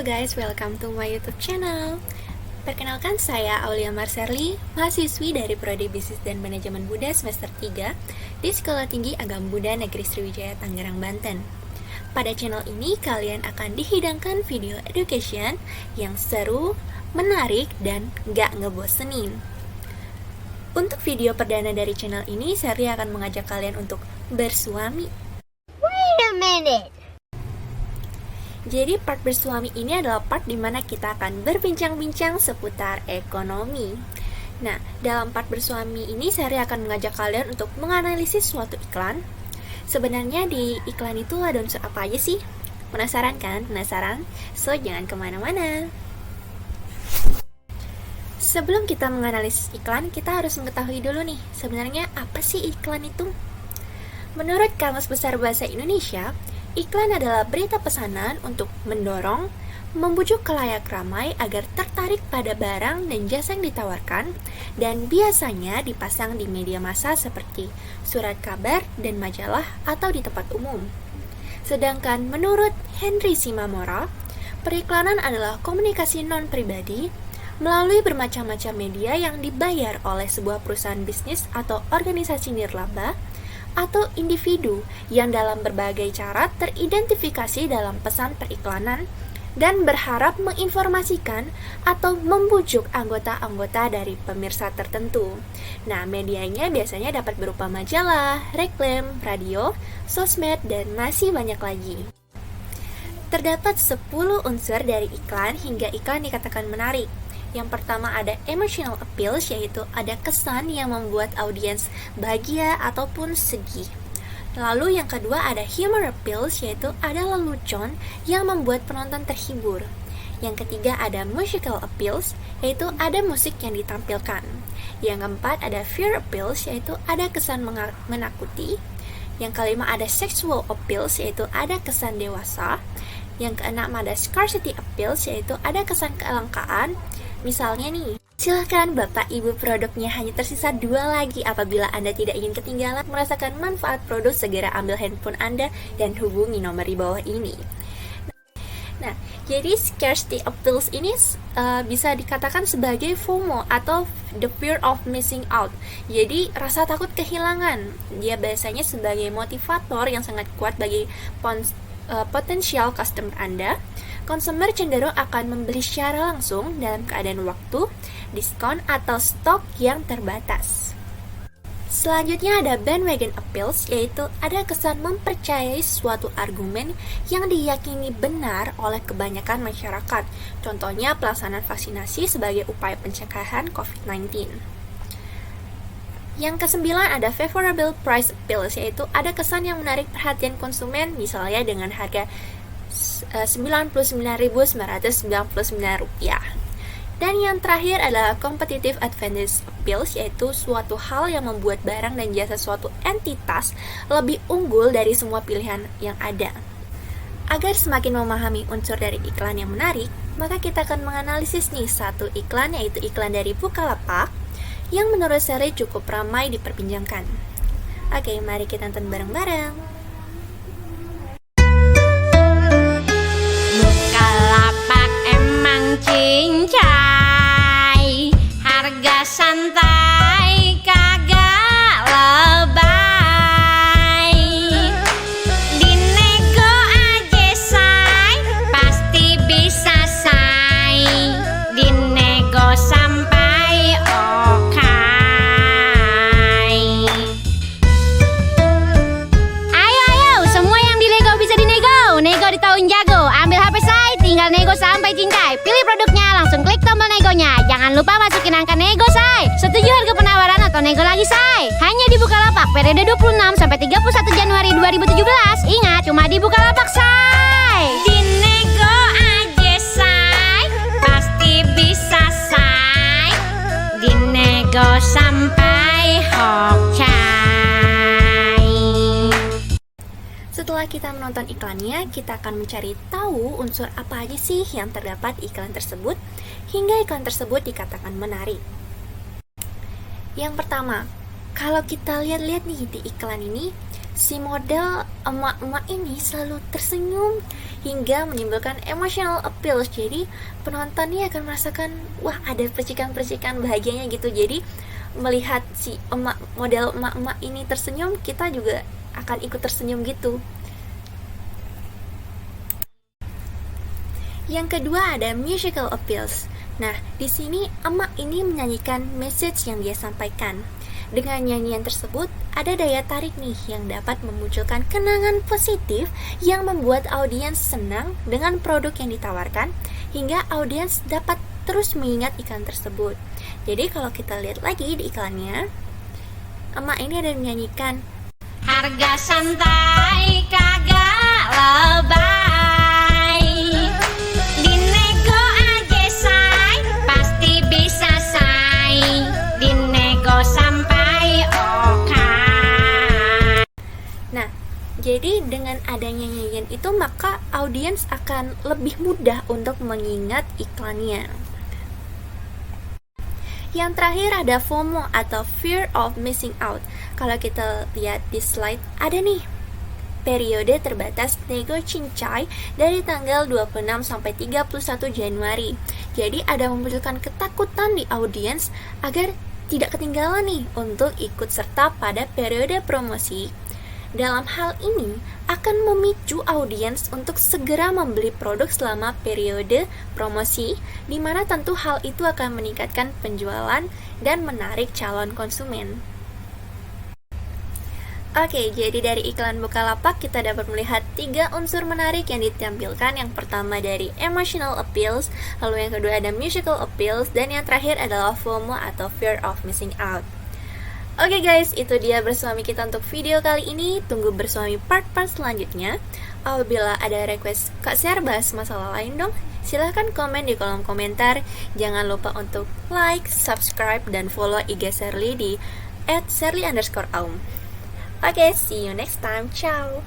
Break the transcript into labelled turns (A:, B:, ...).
A: guys, welcome to my YouTube channel. Perkenalkan, saya Aulia Marserli, mahasiswi dari Prodi Bisnis dan Manajemen Buddha semester 3 di Sekolah Tinggi Agama Buddha Negeri Sriwijaya, Tangerang, Banten. Pada channel ini, kalian akan dihidangkan video education yang seru, menarik, dan gak ngebosenin. Untuk video perdana dari channel ini, Serli akan mengajak kalian untuk bersuami.
B: Wait a minute.
A: Jadi part bersuami ini adalah part dimana kita akan berbincang-bincang seputar ekonomi. Nah, dalam part bersuami ini saya akan mengajak kalian untuk menganalisis suatu iklan. Sebenarnya di iklan itu ada unsur apa aja sih? Penasaran kan? Penasaran? So, jangan kemana-mana. Sebelum kita menganalisis iklan, kita harus mengetahui dulu nih, sebenarnya apa sih iklan itu? Menurut Kamus Besar Bahasa Indonesia, iklan adalah berita pesanan untuk mendorong, membujuk khalayak ramai agar tertarik pada barang dan jasa yang ditawarkan, dan biasanya dipasang di media massa seperti surat kabar dan majalah atau di tempat umum. Sedangkan menurut Henry Simamora, periklanan adalah komunikasi non-pribadi melalui bermacam-macam media yang dibayar oleh sebuah perusahaan bisnis atau organisasi nirlaba atau individu yang dalam berbagai cara teridentifikasi dalam pesan periklanan dan berharap menginformasikan atau membujuk anggota-anggota dari pemirsa tertentu. Nah, medianya biasanya dapat berupa majalah, reklam, radio, sosmed, dan masih banyak lagi. Terdapat 10 unsur dari iklan hingga iklan dikatakan menarik. Yang pertama ada emotional appeals, yaitu ada kesan yang membuat audiens bahagia ataupun sedih. Lalu yang kedua ada humor appeals, yaitu ada lelucon yang membuat penonton terhibur. Yang ketiga ada musical appeals, yaitu ada musik yang ditampilkan. Yang keempat ada fear appeals, yaitu ada kesan menakuti. Yang kelima ada sexual appeals, yaitu ada kesan dewasa. Yang keenam ada scarcity appeals, yaitu ada kesan kelangkaan. Misalnya nih, silahkan Bapak Ibu produknya hanya tersisa 2 lagi. Apabila Anda tidak ingin ketinggalan merasakan manfaat produk, segera ambil handphone Anda dan hubungi nomor di bawah ini. Nah, jadi scarcity appeals ini bisa dikatakan sebagai FOMO atau the fear of missing out. Jadi rasa takut kehilangan. Dia biasanya sebagai motivator yang sangat kuat bagi potensial customer Anda. Konsumer cenderung akan membeli secara langsung dalam keadaan waktu, diskon, atau stok yang terbatas. Selanjutnya ada bandwagon appeals, yaitu ada kesan mempercayai suatu argumen yang diyakini benar oleh kebanyakan masyarakat. Contohnya pelaksanaan vaksinasi sebagai upaya pencegahan COVID-19. Yang kesembilan ada favorable price appeals, yaitu ada kesan yang menarik perhatian konsumen, misalnya dengan harga Rp99.999. Dan yang terakhir adalah competitive advantage appeals, yaitu suatu hal yang membuat barang dan jasa suatu entitas lebih unggul dari semua pilihan yang ada. Agar semakin memahami unsur dari iklan yang menarik, maka kita akan menganalisis nih satu iklan, yaitu iklan dari Bukalapak yang menurut saya cukup ramai diperbincangkan. Oke, mari kita tonton bareng-bareng.
B: Bukalapak emang cincai, harga santai kagak lebay. Dinego aja say, pasti bisa say. Dinego sampai okai. Ayo, semua yang dinego bisa dinego. Nego di tahun jago, ambil HP say, tinggal nego sampai cincai. Pilih produknya, langsung klik tombol negonya. Jangan lupa masukin angka nego say. Setuju harga penawaran atau nego lagi say. Hanya di Bukalapak periode 26 sampai 31 Januari 2017. Ingat, cuma di Bukalapak say. Dinego aja say, pasti bisa say. Dinego sampai hokai.
A: Setelah kita menonton iklannya, kita akan mencari tahu unsur apa aja sih yang terdapat di iklan tersebut, hingga iklan tersebut dikatakan menarik. Yang pertama, kalau kita lihat-lihat nih di iklan ini, Si model emak-emak ini selalu tersenyum hingga menimbulkan emotional appeal. Jadi penontonnya akan merasakan, wah, ada percikan-percikan bahagianya gitu. Jadi melihat si model emak-emak ini tersenyum, kita juga akan ikut tersenyum gitu. Yang kedua ada musical appeals. Nah, di sini emak ini menyanyikan message yang dia sampaikan. Dengan nyanyian tersebut, ada daya tarik nih yang dapat memunculkan kenangan positif yang membuat audiens senang dengan produk yang ditawarkan, hingga audiens dapat terus mengingat iklan tersebut. Jadi kalau kita lihat lagi di iklannya, emak ini ada menyanyikan,
B: harga santai kagak lebay, dinego aja say, pasti bisa say, dinego sampai oke.
A: Nah, jadi dengan adanya nyanyian itu, maka audiens akan lebih mudah untuk mengingat iklannya. Yang terakhir ada FOMO atau Fear of Missing Out. Kalau kita lihat di slide, ada nih periode terbatas nego cincai dari tanggal 26 sampai 31 Januari. Jadi ada memunculkan ketakutan di audiens agar tidak ketinggalan nih untuk ikut serta pada periode promosi. Dalam hal ini akan memicu audiens untuk segera membeli produk selama periode promosi, di mana tentu hal itu akan meningkatkan penjualan dan menarik calon konsumen. Oke, jadi dari iklan Bukalapak kita dapat melihat 3 unsur menarik yang ditampilkan. Yang pertama dari emotional appeals, lalu yang kedua ada musical appeals, dan yang terakhir adalah FOMO atau Fear of Missing Out. Oke guys, itu dia bersuami kita untuk video kali ini. Tunggu bersuami part-part selanjutnya. Apabila ada request Kak Syar bahas masalah lain dong, silahkan komen di kolom komentar. Jangan lupa untuk like, subscribe, dan follow IG Sherly di @sherly_aum. Oke, see you next time. Ciao.